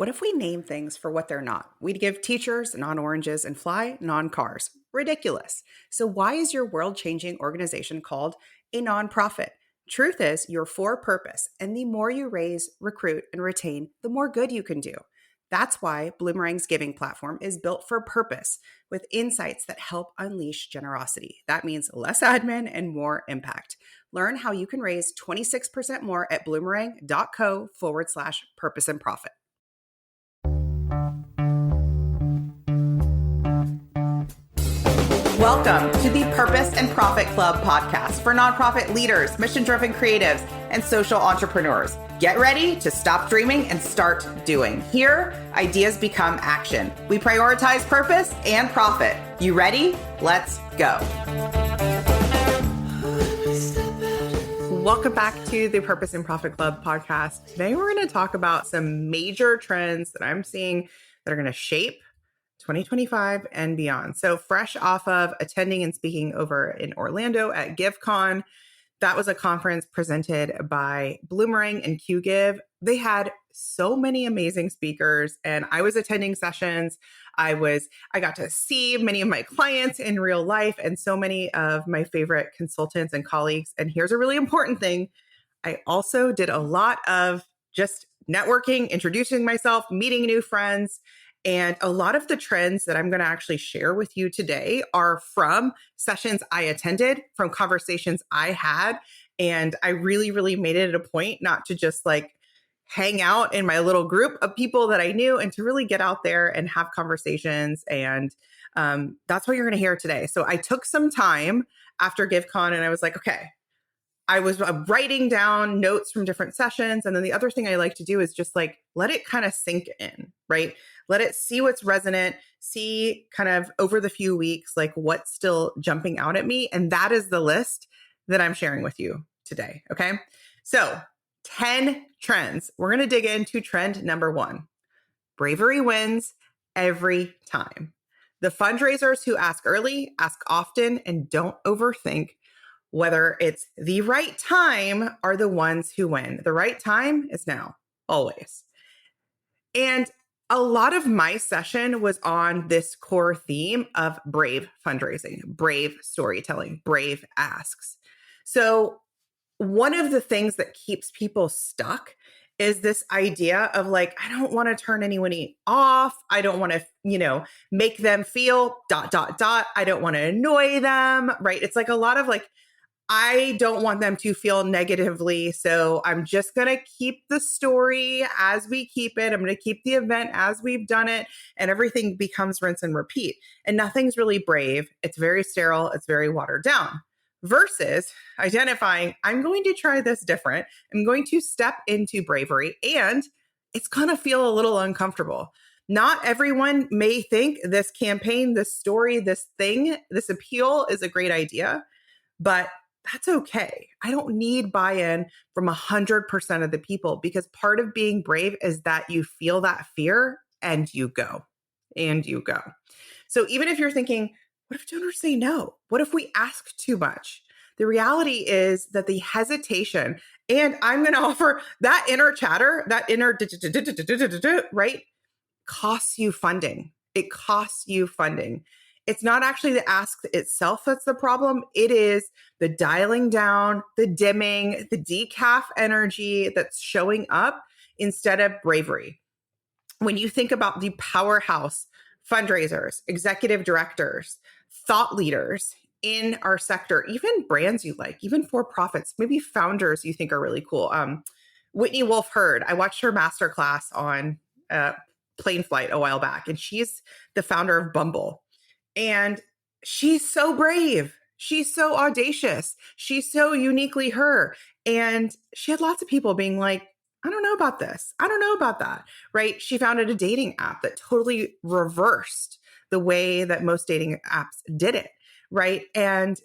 What if we name things for what they're not? We'd give teachers non-oranges and fly non-cars. Ridiculous. So why is your world-changing organization called a nonprofit? Truth is, you're for purpose, and the more you raise, recruit, and retain, the more good you can do. That's why Bloomerang's giving platform is built for purpose, with insights that help unleash generosity. That means less admin and more impact. Learn how you can raise 26% more at bloomerang.co/purpose and profit. Welcome to the Purpose and Profit Club podcast for nonprofit leaders, mission-driven creatives, and social entrepreneurs. Get ready to stop dreaming and start doing. Here, ideas become action. We prioritize purpose and profit. You ready? Let's go. Welcome back to the Purpose and Profit Club podcast. Today, we're going to talk about some major trends that I'm seeing that are going to shape 2025 and beyond. So fresh off of attending and speaking over in Orlando at GiveCon, that was a conference presented by Bloomerang and QGive. They had so many amazing speakers, and I was attending sessions. I got to see many of my clients in real life and so many of my favorite consultants and colleagues. And here's a really important thing. I also did a lot of just networking, introducing myself, meeting new friends. And a lot of the trends that I'm going to actually share with you today are from sessions I attended, from conversations I had. And I really, really made it a point not to just like hang out in my little group of people that I knew and to really get out there and have conversations. And that's what you're going to hear today. So I took some time after GiveCon and I was like, okay, I was writing down notes from different sessions. And then the other thing I like to do is just like, let it kind of sink in, right? Let it see what's resonant, see kind of over the few weeks, like what's still jumping out at me. And that is the list that I'm sharing with you today. Okay. So 10 trends. We're going to dig into trend number 1. Bravery wins every time. The fundraisers who ask early, ask often, and don't overthink whether it's the right time are the ones who win. The right time is now, always. And a lot of my session was on this core theme of brave fundraising, brave storytelling, brave asks. So one of the things that keeps people stuck is this idea of like, I don't want to turn anyone off. I don't want to, make them feel ... I don't want to annoy them, right? It's like a lot of like, I don't want them to feel negatively. So I'm just going to keep the story as we keep it. I'm going to keep the event as we've done it. And everything becomes rinse and repeat. And nothing's really brave. It's very sterile. It's very watered down. Versus identifying, I'm going to try this different. I'm going to step into bravery. And it's going to feel a little uncomfortable. Not everyone may think this campaign, this story, this thing, this appeal is a great idea. But that's okay. I don't need buy-in from 100% of the people because part of being brave is that you feel that fear and you go. So even if you're thinking, what if donors say no? What if we ask too much? The reality is that the hesitation, and I'm going to offer that inner chatter, that inner right, costs you funding. It costs you funding. It's not actually the ask itself that's the problem. It is the dialing down, the dimming, the decaf energy that's showing up instead of bravery. When you think about the powerhouse fundraisers, executive directors, thought leaders in our sector, even brands you like, even for-profits, maybe founders you think are really cool. Whitney Wolfe Herd, I watched her masterclass on Plane Flight a while back, and she's the founder of Bumble. And she's so brave. She's so audacious. She's so uniquely her. And she had lots of people being like, I don't know about this. I don't know about that, right? She founded a dating app that totally reversed the way that most dating apps did it, right? And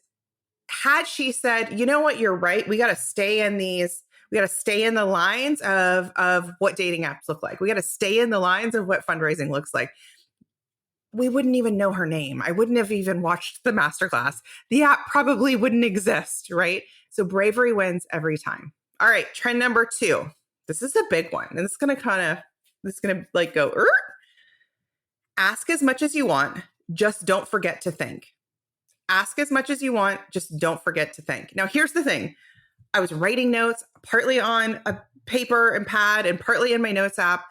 had she said, you know what, you're right. We got to stay in the lines of what dating apps look like. We got to stay in the lines of what fundraising looks like. We wouldn't even know her name. I wouldn't have even watched the masterclass. The app probably wouldn't exist, right? So bravery wins every time. All right, trend number 2. This is a big one, and it's going to kind of This is going to like go, ask as much as you want. Just don't forget to think. Ask as much as you want. Just don't forget to think. Now, here's the thing. I was writing notes partly on a paper and pad and partly in my notes app.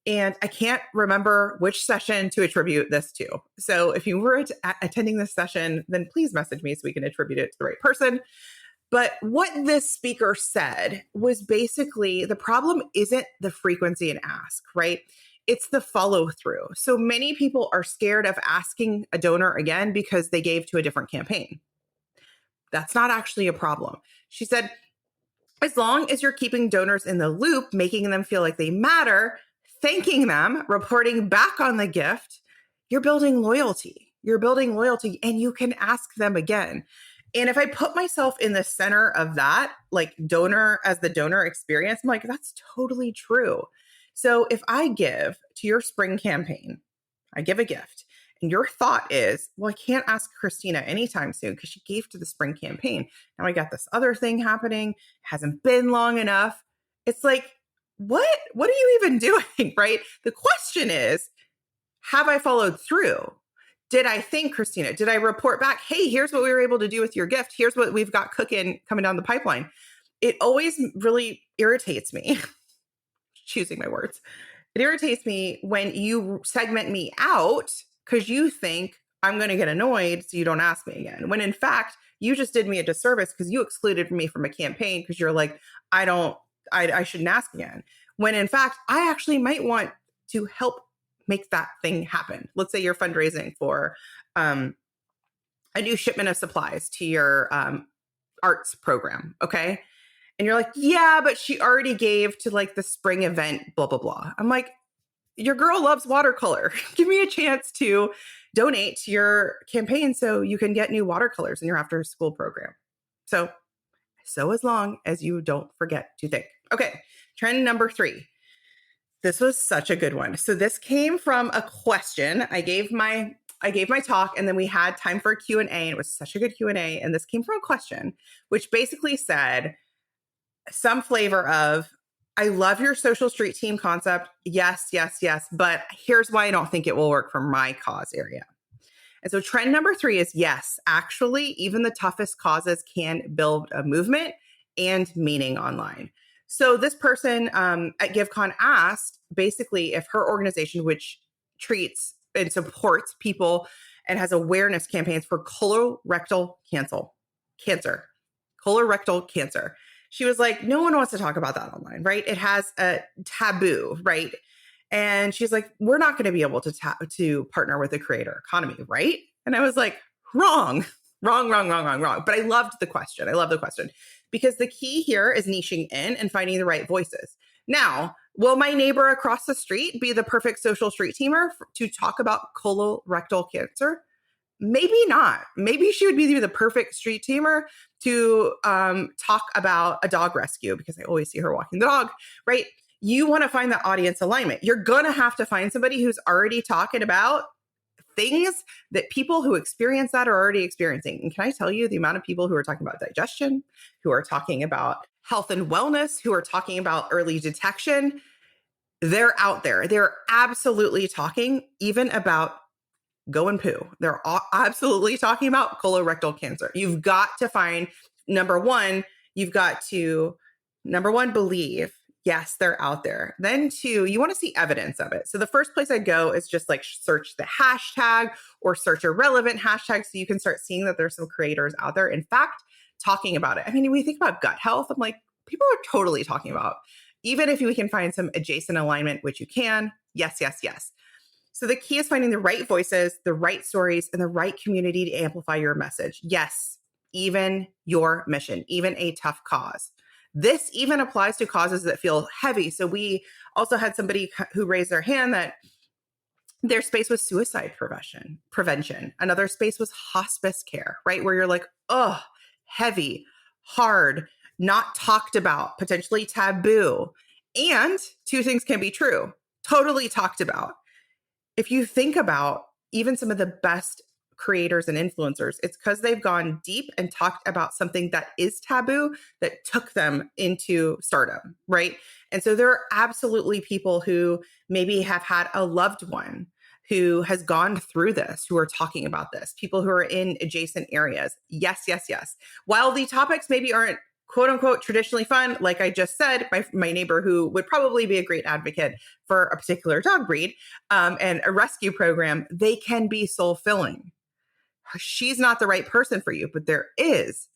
And I can't remember which session to attribute this to. So if you were attending this session, then please message me so we can attribute it to the right person. But what this speaker said was basically the problem isn't the frequency and ask, right? It's the follow through. So many people are scared of asking a donor again because they gave to a different campaign. That's not actually a problem. She said, as long as you're keeping donors in the loop, making them feel like they matter, thanking them, reporting back on the gift, you're building loyalty. You're building loyalty and you can ask them again. And if I put myself in the center of that, like donor as the donor experience, I'm like, that's totally true. So if I give to your spring campaign, I give a gift, and your thought is, well, I can't ask Christina anytime soon because she gave to the spring campaign. Now I got this other thing happening. It hasn't been long enough. It's like, what are you even doing, right? The question is, have I followed through? Did I think, Christina? Did I report back, hey, here's what we were able to do with your gift. Here's what we've got cooking coming down the pipeline. It always really irritates me, choosing my words. It irritates me when you segment me out because you think I'm going to get annoyed so you don't ask me again. When in fact, you just did me a disservice because you excluded me from a campaign because you're like, I shouldn't ask again. When in fact, I actually might want to help make that thing happen. Let's say you're fundraising for a new shipment of supplies to your arts program, okay? And you're like, yeah, but she already gave to like the spring event, blah, blah, blah. I'm like, your girl loves watercolor. Give me a chance to donate to your campaign so you can get new watercolors in your after school program. So as long as you don't forget to think. Okay, trend number 3. This was such a good one. So this came from a question. I gave my talk and then we had time for a Q&A. And it was such a good Q&A. And this came from a question, which basically said some flavor of, I love your social street team concept. Yes, yes, yes. But here's why I don't think it will work for my cause area. And so trend number 3 is yes, actually, even the toughest causes can build a movement and meaning online. So this person at GiveCon asked basically if her organization, which treats and supports people and has awareness campaigns for colorectal cancer. She was like, no one wants to talk about that online, right? It has a taboo, right? And she's like, we're not going to be able to partner with the creator economy, right? And I was like, wrong. But I loved the question. Because the key here is niching in and finding the right voices. Now, will my neighbor across the street be the perfect social street teamer to talk about colorectal cancer? Maybe not. Maybe she would be the perfect street teamer to talk about a dog rescue because I always see her walking the dog, right? You want to find the audience alignment. You're going to have to find somebody who's already talking about things that people who experience that are already experiencing. And can I tell you the amount of people who are talking about digestion, who are talking about health and wellness, who are talking about early detection, they're out there. They're absolutely talking even about go and poo. They're absolutely talking about colorectal cancer. You've got to find, number one, believe, yes, they're out there. Then 2, you want to see evidence of it. So the first place I go is just like search the hashtag or search a relevant hashtag so you can start seeing that there's some creators out there, in fact, talking about it. I mean, when we think about gut health, I'm like, people are totally talking about, even if we can find some adjacent alignment, which you can, yes. So the key is finding the right voices, the right stories, and the right community to amplify your message. Yes, even your mission, even a tough cause. This even applies to causes that feel heavy. So we also had somebody who raised their hand that their space was suicide prevention. Another space was hospice care, right? Where you're like, oh, heavy, hard, not talked about, potentially taboo. And 2 things can be true, totally talked about. If you think about even some of the best creators and influencers. It's because they've gone deep and talked about something that is taboo that took them into stardom, right? And so there are absolutely people who maybe have had a loved one who has gone through this, who are talking about this, people who are in adjacent areas. Yes, yes, yes. While the topics maybe aren't quote unquote traditionally fun, like I just said, my neighbor who would probably be a great advocate for a particular dog breed and a rescue program, they can be soul filling. She's not the right person for you, but there is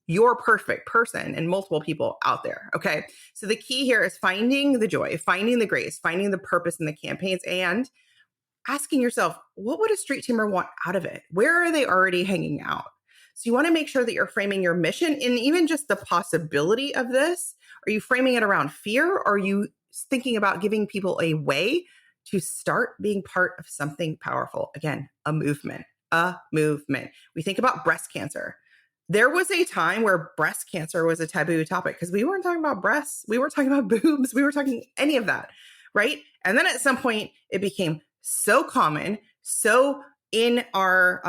your perfect person and multiple people out there. Okay. So the key here is finding the joy, finding the grace, finding the purpose in the campaigns, and asking yourself, what would a street teamer want out of it? Where are they already hanging out? So you want to make sure that you're framing your mission and even just the possibility of this. Are you framing it around fear? Or are you thinking about giving people a way to start being part of something powerful? Again, a movement, a movement. We think about breast cancer. There was a time where breast cancer was a taboo topic because we weren't talking about breasts. We weren't talking about boobs. We were talking any of that, right? And then at some point it became so common, so in our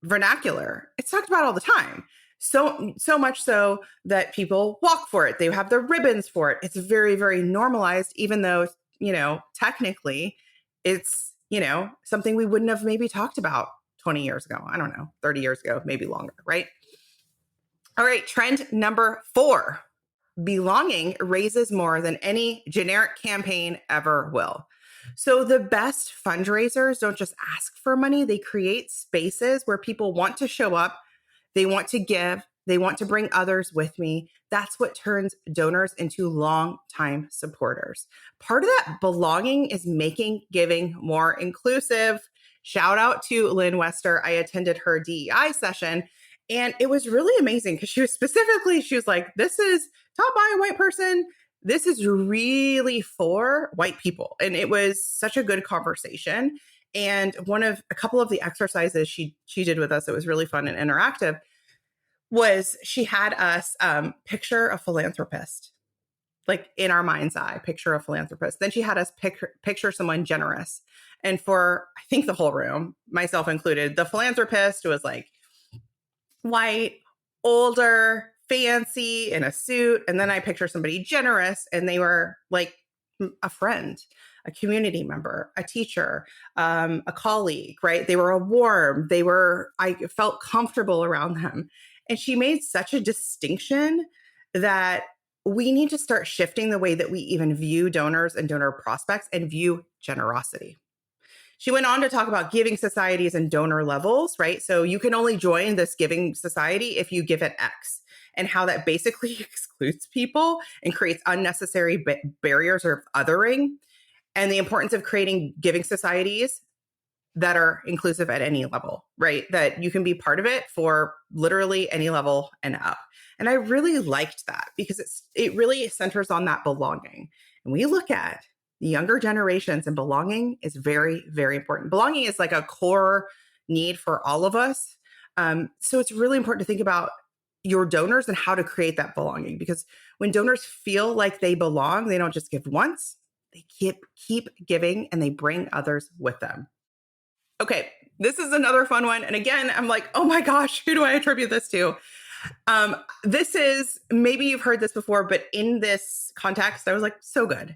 vernacular, it's talked about all the time. So much so that people walk for it. They have the ribbons for it. It's very, very normalized, even though, technically it's, something we wouldn't have maybe talked about 20 years ago. I don't know, 30 years ago, maybe longer, right? All right, trend number 4. Belonging raises more than any generic campaign ever will. So the best fundraisers don't just ask for money, they create spaces where people want to show up, they want to give, they want to bring others with me. That's what turns donors into long-time supporters. Part of that belonging is making giving more inclusive. Shout out to Lynn Wester. I attended her DEI session, and it was really amazing because she was like, this is taught by a white person. This is really for white people. And it was such a good conversation. And a couple of the exercises she did with us, it was really fun and interactive, was she had us picture a philanthropist, like in our mind's eye, picture a philanthropist. Then she had us picture someone generous. And for, I think the whole room, myself included, the philanthropist was like white, older, fancy, in a suit. And then I picture somebody generous, and they were like a friend, a community member, a teacher, a colleague, right? They were warm. I felt comfortable around them. And she made such a distinction that we need to start shifting the way that we even view donors and donor prospects and view generosity. She went on to talk about giving societies and donor levels, right? So you can only join this giving society if you give at X, and how that basically excludes people and creates unnecessary barriers or othering, and the importance of creating giving societies that are inclusive at any level, right? That you can be part of it for literally any level and up. And I really liked that because it really centers on that belonging. And we look at the younger generations, and belonging is very, very important. Belonging is like a core need for all of us. So it's really important to think about your donors and how to create that belonging, because when donors feel like they belong, they don't just give once, they keep giving, and they bring others with them. Okay, this is another fun one. And again, I'm like, oh my gosh, who do I attribute this to? This is, maybe you've heard this before, but in this context, I was like, so good.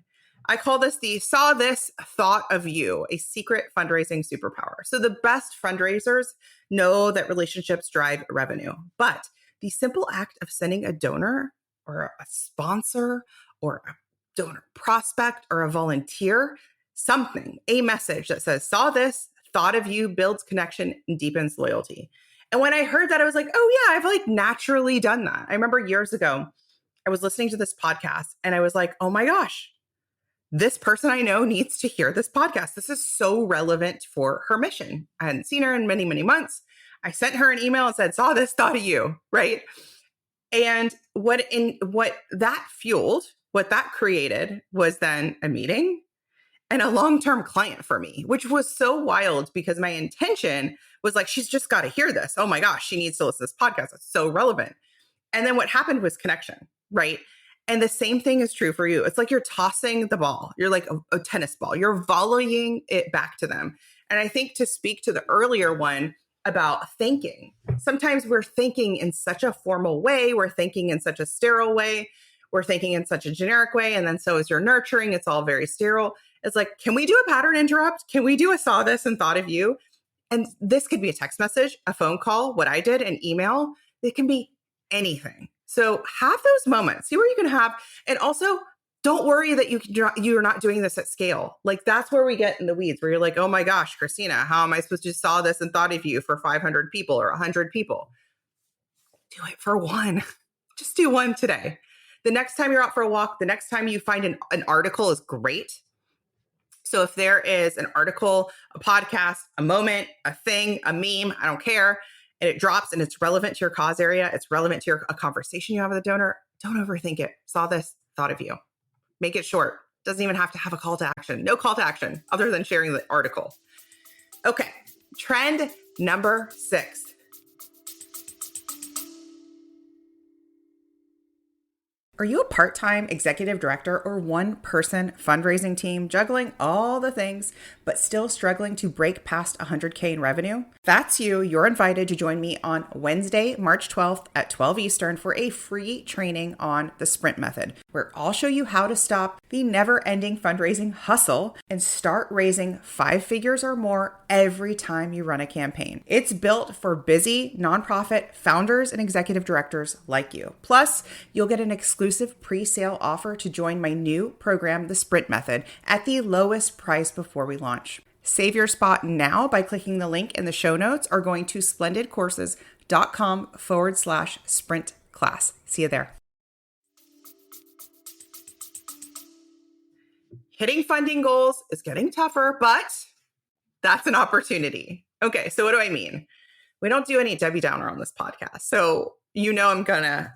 I call this the saw this, thought of you, a secret fundraising superpower. So the best fundraisers know that relationships drive revenue, but the simple act of sending a donor or a sponsor or a donor prospect or a volunteer something, a message that says, saw this, thought of you, builds connection and deepens loyalty. And when I heard that, I was like, oh yeah, I've like naturally done that. I remember years ago, I was listening to this podcast and I was like, oh my gosh, this person I know needs to hear this podcast. This is so relevant for her mission. I hadn't seen her in many, many months. I sent her an email and said, saw this, thought of you, right? And what that fueled, what that created was then a meeting and a long-term client for me, which was so wild because my intention was like, she's just got to hear this. Oh my gosh, she needs to listen to this podcast. It's so relevant. And then what happened was connection, right? And the same thing is true for you. It's like you're tossing the ball. You're like a tennis ball. You're volleying it back to them. And I think to speak to the earlier one about thinking, sometimes we're thinking in such a formal way, we're thinking in such a sterile way, we're thinking in such a generic way, and then so is your nurturing. It's all very sterile. It's like, can we do a pattern interrupt? Can we do a saw this and thought of you? And this could be a text message, a phone call, what I did, an email. It can be anything. So have those moments. See where you can have, and also don't worry that you're not doing this at scale. Like that's where we get in the weeds, where you're like, oh my gosh, Christina, how am I supposed to saw this and thought of you for 500 people or 100 people? Do it for one. Just do one today. The next time you're out for a walk, the next time you find an article is great. So if there is an article, a podcast, a moment, a thing, a meme, I don't care, and it drops and it's relevant to your cause area, it's relevant to a conversation you have with a donor, don't overthink it. Saw this, thought of you. Make it short. Doesn't even have to have a call to action. No call to action other than sharing the article. Okay, trend number 6. Are you a part-time executive director or one-person fundraising team juggling all the things, but still struggling to break past 100K in revenue? If that's you, you're invited to join me on Wednesday, March 12th at 12 Eastern for a free training on the Sprint method, where I'll show you how to stop the never-ending fundraising hustle and start raising 5 figures or more every time you run a campaign. It's built for busy nonprofit founders and executive directors like you. Plus, you'll get an exclusive pre-sale offer to join my new program, the Sprint Method, at the lowest price before we launch. Save your spot now by clicking the link in the show notes or going to splendidcourses.com/sprint class. See you there. Hitting funding goals is getting tougher, but that's an opportunity. Okay, so what do I mean? We don't do any Debbie Downer on this podcast. So you know I'm gonna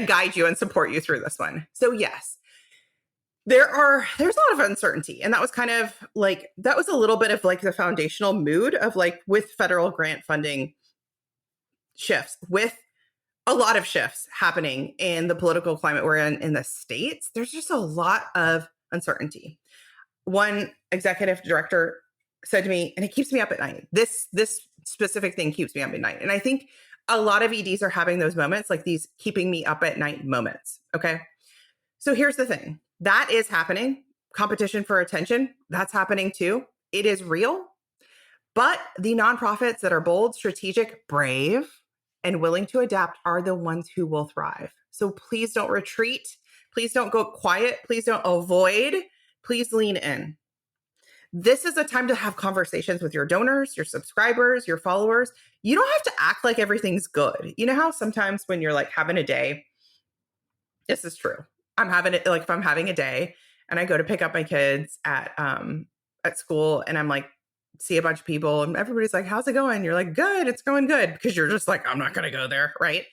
guide you and support you through this one. So yes, there's a lot of uncertainty. And that was kind of like, that was a little bit of like the foundational mood of like with federal grant funding shifts, with a lot of shifts happening in the political climate we're in the States. There's just a lot of uncertainty. One executive director said to me, and it keeps me up at night. This specific thing keeps me up at night. And I think a lot of EDs are having those moments, like these keeping me up at night moments. Okay. So here's the thing that is happening. Competition for attention, that's happening too. It is real. But the nonprofits that are bold, strategic, brave, and willing to adapt are the ones who will thrive. So please don't retreat. Please don't go quiet. Please don't avoid. Please lean in. This is a time to have conversations with your donors, your subscribers, your followers. You don't have to act like everything's good. You know how sometimes when you're like having a day, this is true. I'm having it, like if I'm having a day and I go to pick up my kids at school and I'm like, see a bunch of people and everybody's like, how's it going? You're like, good, it's going good. Because you're just like, I'm not going to go there, right?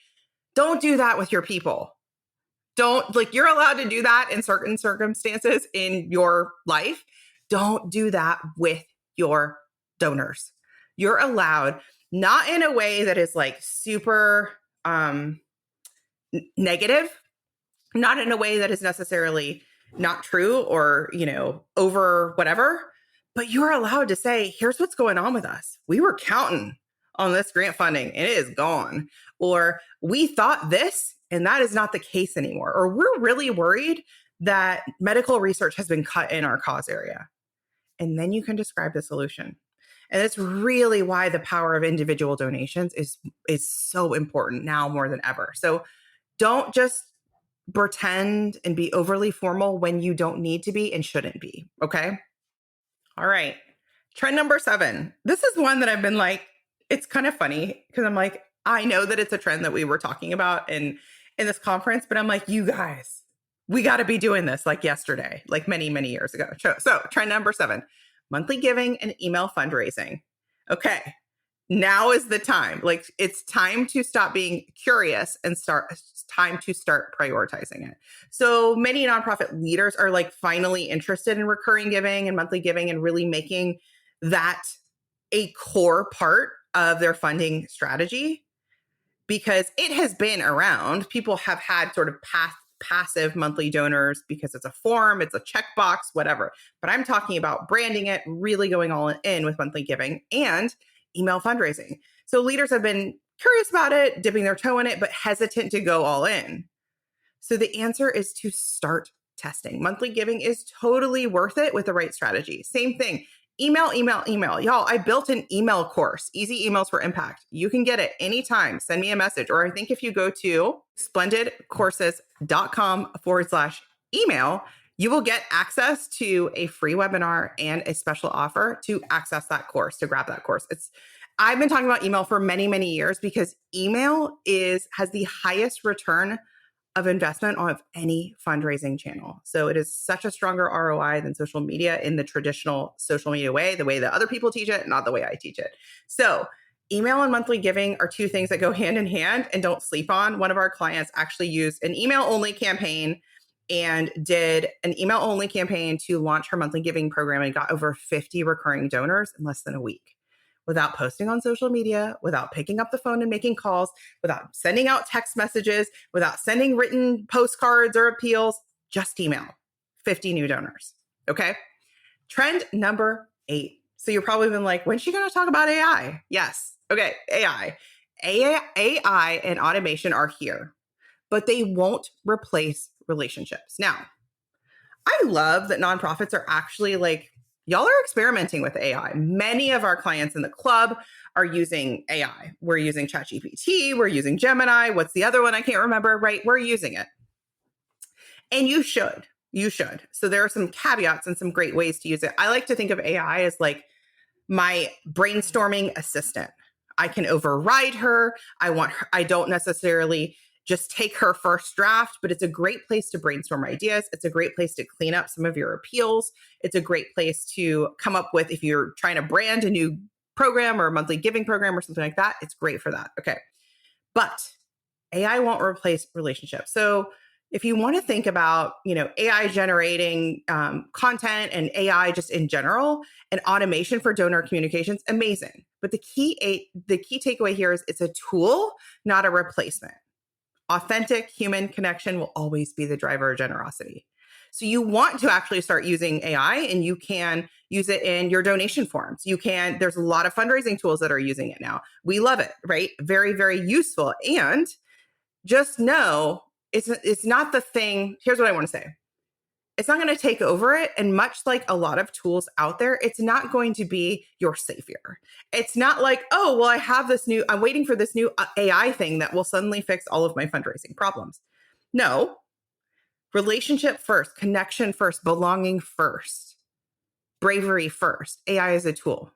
Don't do that with your people. Don't, like, you're allowed to do that in certain circumstances in your life. Don't do that with your donors. You're allowed, not in a way that is like super negative, not in a way that is necessarily not true or, over whatever, but you're allowed to say, here's what's going on with us. We were counting on this grant funding. It is gone. Or we thought this, and that is not the case anymore. Or we're really worried that medical research has been cut in our cause area. And then you can describe the solution. And that's really why the power of individual donations is so important now more than ever. So don't just pretend and be overly formal when you don't need to be and shouldn't be. Okay. All right. Trend number 7. This is one that I've been like, it's kind of funny because I'm like, I know that it's a trend that we were talking about in this conference, but I'm like, you guys, we got to be doing this like yesterday, like many, many years ago. So trend number 7, monthly giving and email fundraising. Okay. Now is the time. Like, it's time to stop being curious and it's time to start prioritizing it. So many nonprofit leaders are like finally interested in recurring giving and monthly giving and really making that a core part of their funding strategy, because it has been around. People have had sort of passive monthly donors because it's a form, it's a checkbox, whatever. But I'm talking about branding it, really going all in with monthly giving and email fundraising. So leaders have been curious about it, dipping their toe in it, but hesitant to go all in. So the answer is to start testing. Monthly giving is totally worth it with the right strategy. Same thing. Email. Y'all, I built an email course, Easy Emails for Impact. You can get it anytime. Send me a message. Or I think if you go to splendidcourses.com/email, you will get access to a free webinar and a special offer to access that course, to grab that course. I've been talking about email for many, many years because email has the highest return of investment of any fundraising channel. So it is such a stronger ROI than social media in the traditional social media way, the way that other people teach it, not the way I teach it. So email and monthly giving are two things that go hand in hand and don't sleep on. One of our clients actually used an email only campaign and did an email only campaign to launch her monthly giving program and got over 50 recurring donors in less than a week, without posting on social media, without picking up the phone and making calls, without sending out text messages, without sending written postcards or appeals, just email. 50 new donors. Okay. Trend number 8. So you're probably been like, when's she going to talk about AI? Yes. Okay. AI and automation are here, but they won't replace relationships. Now, I love that nonprofits are actually y'all are experimenting with AI. Many of our clients in the club are using AI. We're using ChatGPT. We're using Gemini. What's the other one? I can't remember, right? We're using it. And you should. You should. So there are some caveats and some great ways to use it. I like to think of AI as like my brainstorming assistant. I can override her. I don't necessarily just take her first draft, but it's a great place to brainstorm ideas. It's a great place to clean up some of your appeals. It's a great place to come up with, if you're trying to brand a new program or a monthly giving program or something like that, it's great for that. Okay. But AI won't replace relationships. So if you want to think about, AI generating content and AI just in general and automation for donor communications, amazing. But the key takeaway here is it's a tool, not a replacement. Authentic human connection will always be the driver of generosity. So you want to actually start using AI, and you can use it in your donation forms. There's a lot of fundraising tools that are using it now. We love it, right? Very, very useful. And just know it's not the thing. Here's what I want to say. It's not going to take over it. And much like a lot of tools out there, it's not going to be your savior. It's not like, oh, well, I'm waiting for this new AI thing that will suddenly fix all of my fundraising problems. No, relationship first, connection first, belonging first, bravery first. AI is a tool.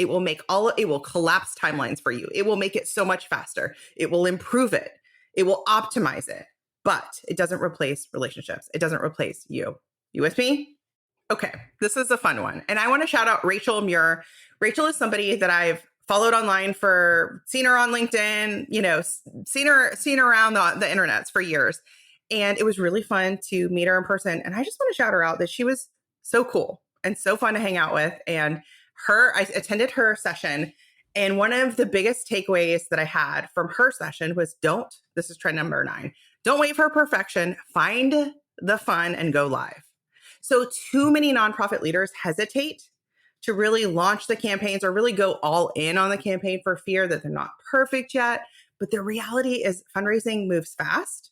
It will collapse timelines for you. It will make it so much faster. It will improve it. It will optimize it. But it doesn't replace relationships. It doesn't replace you. You with me? Okay, this is a fun one. And I want to shout out Rachel Muir. Rachel is somebody that I've followed online seen her on LinkedIn, seen her around the internets for years. And it was really fun to meet her in person. And I just want to shout her out that she was so cool and so fun to hang out with. And I attended her session. And one of the biggest takeaways that I had from her session was this is trend number 9. Don't wait for perfection. Find the fun and go live. So too many nonprofit leaders hesitate to really launch the campaigns or really go all in on the campaign for fear that they're not perfect yet. But the reality is fundraising moves fast.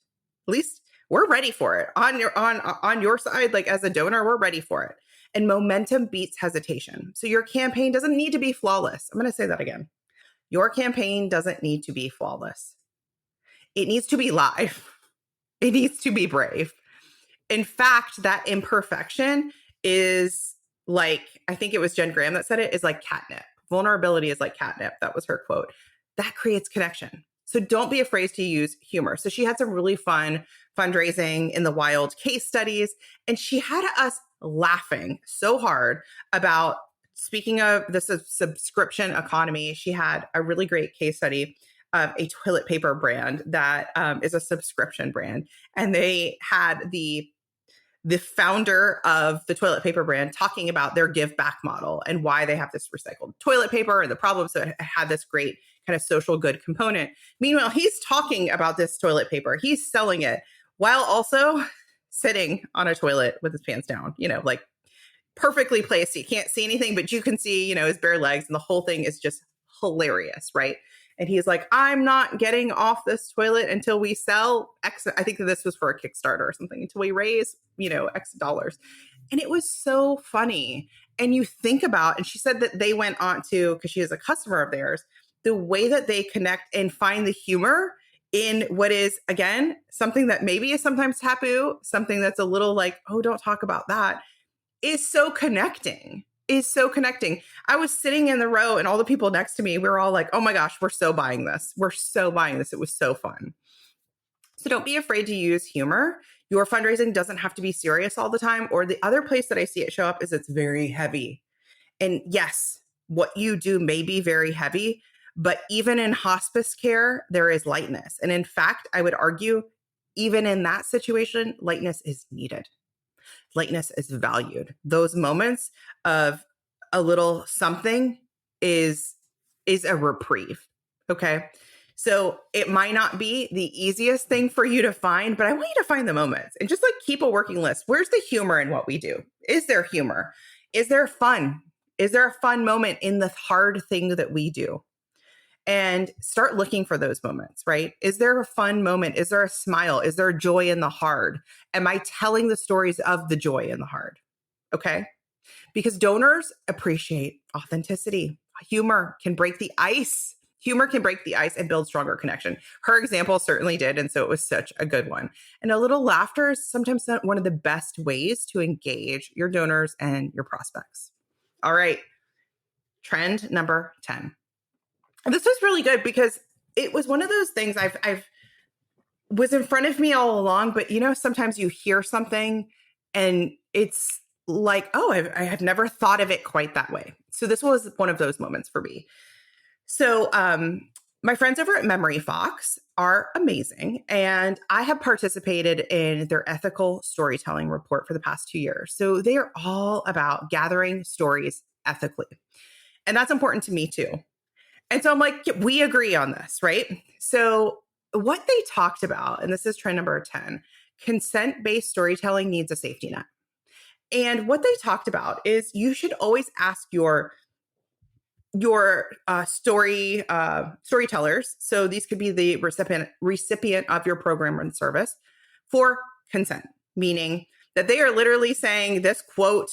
At least we're ready for it. On your side, like as a donor, we're ready for it. And momentum beats hesitation. So your campaign doesn't need to be flawless. I'm going to say that again. Your campaign doesn't need to be flawless. It needs to be live. It needs to be brave. In fact, that imperfection is I think it was Jen Graham that said it, is like catnip. Vulnerability is like catnip. That was her quote. That creates connection. So don't be afraid to use humor. So she had some really fun fundraising in the wild case studies, and she had us laughing so hard about, speaking of the subscription economy, she had a really great case study of a toilet paper brand that is a subscription brand. And they had the founder of the toilet paper brand talking about their give back model and why they have this recycled toilet paper and the problems. So it had this great kind of social good component. Meanwhile, he's talking about this toilet paper. He's selling it while also sitting on a toilet with his pants down, like perfectly placed. You can't see anything, but you can see, his bare legs, and the whole thing is just hilarious, right? And he's like, I'm not getting off this toilet until we sell X. I think this was for a Kickstarter or something, until we raise, X dollars. And it was so funny. And you think about, and she said that they went on to, because she is a customer of theirs, the way that they connect and find the humor in what is, again, something that maybe is sometimes taboo, something that's a little like, oh, don't talk about that, is so connecting. I was sitting in the row and all the people next to me, we were all like, oh my gosh, we're so buying this. It was so fun. So don't be afraid to use humor. Your fundraising doesn't have to be serious all the time. Or the other place that I see it show up is it's very heavy. And yes, what you do may be very heavy, but even in hospice care, there is lightness. And in fact, I would argue, even in that situation, lightness is needed. Lightness is valued. Those moments of a little something is a reprieve. Okay. So it might not be the easiest thing for you to find, but I want you to find the moments and just like keep a working list. Where's the humor in what we do? Is there humor? Is there fun? Is there a fun moment in the hard thing that we do? And start looking for those moments, right? Is there a fun moment? Is there a smile? Is there joy in the hard? Am I telling the stories of the joy in the hard? Okay. Because donors appreciate authenticity. Humor can break the ice. And build stronger connection. Her example certainly did. And so it was such a good one. And a little laughter is sometimes one of the best ways to engage your donors and your prospects. All right. Trend number 10. This was really good because it was one of those things I've was in front of me all along, but sometimes you hear something and it's like, oh, I have never thought of it quite that way. So this was one of those moments for me. So my friends over at Memory Fox are amazing. And I have participated in their ethical storytelling report for the past 2 years. So they are all about gathering stories ethically. And that's important to me too. And so I'm like, yeah, we agree on this, right? So what they talked about, and this is trend number 10, consent-based storytelling needs a safety net. And what they talked about is you should always ask your storytellers. So these could be the recipient of your program and service for consent, meaning that they are literally saying this quote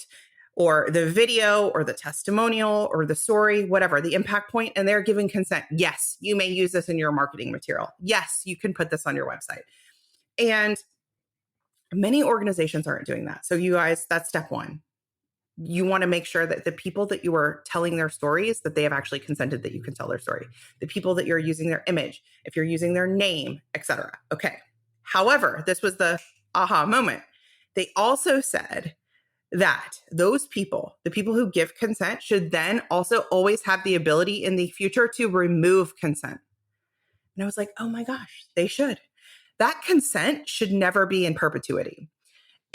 or the video or the testimonial or the story, whatever, the impact point, and they're giving consent. Yes, you may use this in your marketing material. Yes, you can put this on your website. And many organizations aren't doing that. So you guys, that's step one. You want to make sure that the people that you are telling their stories, that they have actually consented that you can tell their story. The people that you're using their image, if you're using their name, etc. Okay. However, this was the aha moment. They also said that those people, the people who give consent, should then also always have the ability in the future to remove consent. And I was like, oh my gosh, they should. That consent should never be in perpetuity.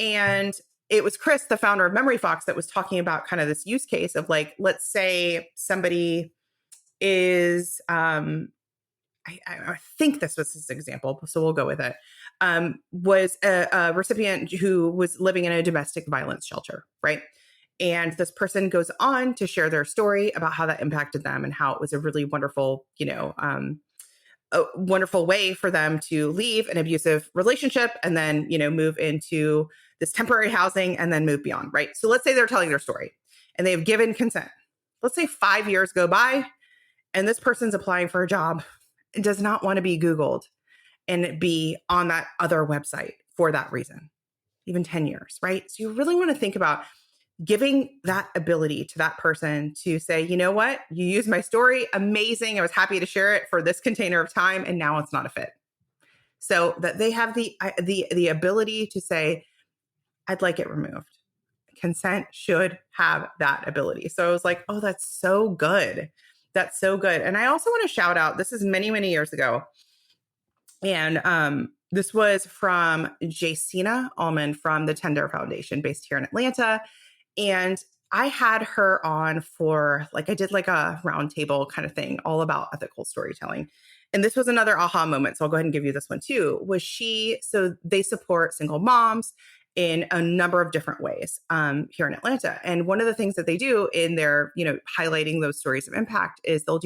And it was Chris, the founder of Memory Fox, that was talking about kind of this use case of like, let's say somebody is, I think this was his example, so we'll go with it, was a recipient who was living in a domestic violence shelter, right? And this person goes on to share their story about how that impacted them and how it was a really wonderful, a wonderful way for them to leave an abusive relationship and then, move into this temporary housing and then move beyond, right? So let's say they're telling their story and they've given consent. Let's say 5 years go by and this person's applying for a job and does not want to be Googled and be on that other website for that reason, even 10 years, right? So you really want to think about giving that ability to that person to say, you know what, you used my story, amazing. I was happy to share it for this container of time, and now it's not a fit. So that they have the ability to say, I'd like it removed. Consent should have that ability. So I was like, oh, that's so good. That's so good. And I also want to shout out, this is many, many years ago. And this was from Jacina Allman from the Tender Foundation based here in Atlanta. And I had her on for I did like a roundtable kind of thing all about ethical storytelling. and this was another aha moment, so I'll go ahead and give you this one too, so they support single moms in a number of different ways here in Atlanta. And one of the things that they do in their, highlighting those stories of impact is they'll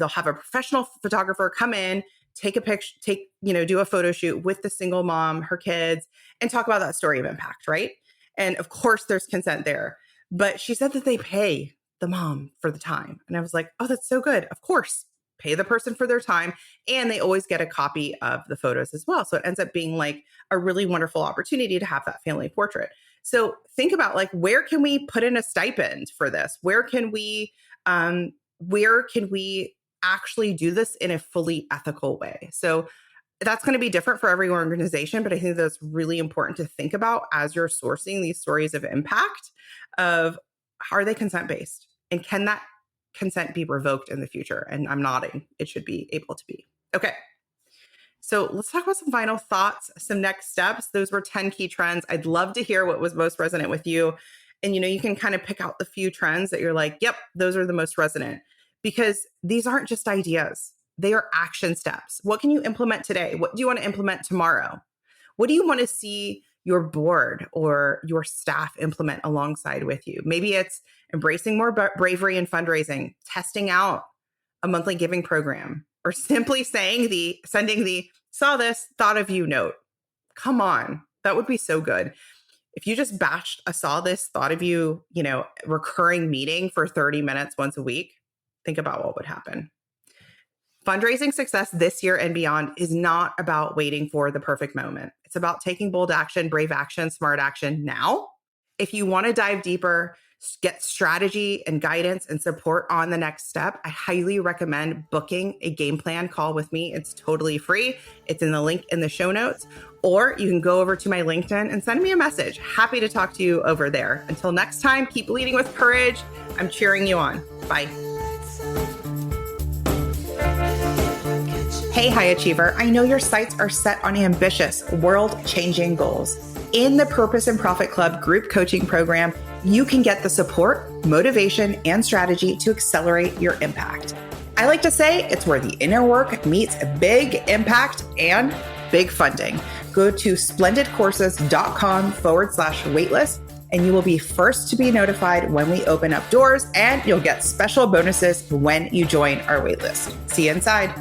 have a professional photographer come in, take a picture, do a photo shoot with the single mom, her kids, and talk about that story of impact, right? And of course there's consent there, but she said that they pay the mom for the time. And I was like, oh, that's so good. Of course, pay the person for their time. And they always get a copy of the photos as well. So it ends up being like a really wonderful opportunity to have that family portrait. So think about like, where can we put in a stipend for this? Where can we actually do this in a fully ethical way? So that's going to be different for every organization, but I think that's really important to think about as you're sourcing these stories of impact of, are they consent-based? And can that consent be revoked in the future? And I'm nodding. It should be able to be. Okay. So let's talk about some final thoughts, some next steps. Those were 10 key trends. I'd love to hear what was most resonant with you. And, you can kind of pick out the few trends that you're like, yep, those are the most resonant, because these aren't just ideas. They are action steps. What can you implement today? What do you want to implement tomorrow? What do you want to see your board or your staff implement alongside with you? Maybe it's embracing more bravery in fundraising, testing out a monthly giving program, or simply sending the saw this, thought of you note. Come on, that would be so good. If you just batched a saw this, thought of you, recurring meeting for 30 minutes once a week, think about what would happen. Fundraising success this year and beyond is not about waiting for the perfect moment. It's about taking bold action, brave action, smart action now. If you want to dive deeper, get strategy and guidance and support on the next step, I highly recommend booking a game plan call with me. It's totally free. It's in the link in the show notes, or you can go over to my LinkedIn and send me a message. Happy to talk to you over there. Until next time, keep leading with courage. I'm cheering you on. Bye. Hey, high achiever. I know your sights are set on ambitious, world-changing goals. In the Purpose and Profit Club group coaching program, you can get the support, motivation, and strategy to accelerate your impact. I like to say it's where the inner work meets big impact and big funding. Go to splendidcourses.com/waitlist, and you will be first to be notified when we open up doors, and you'll get special bonuses when you join our waitlist. See you inside.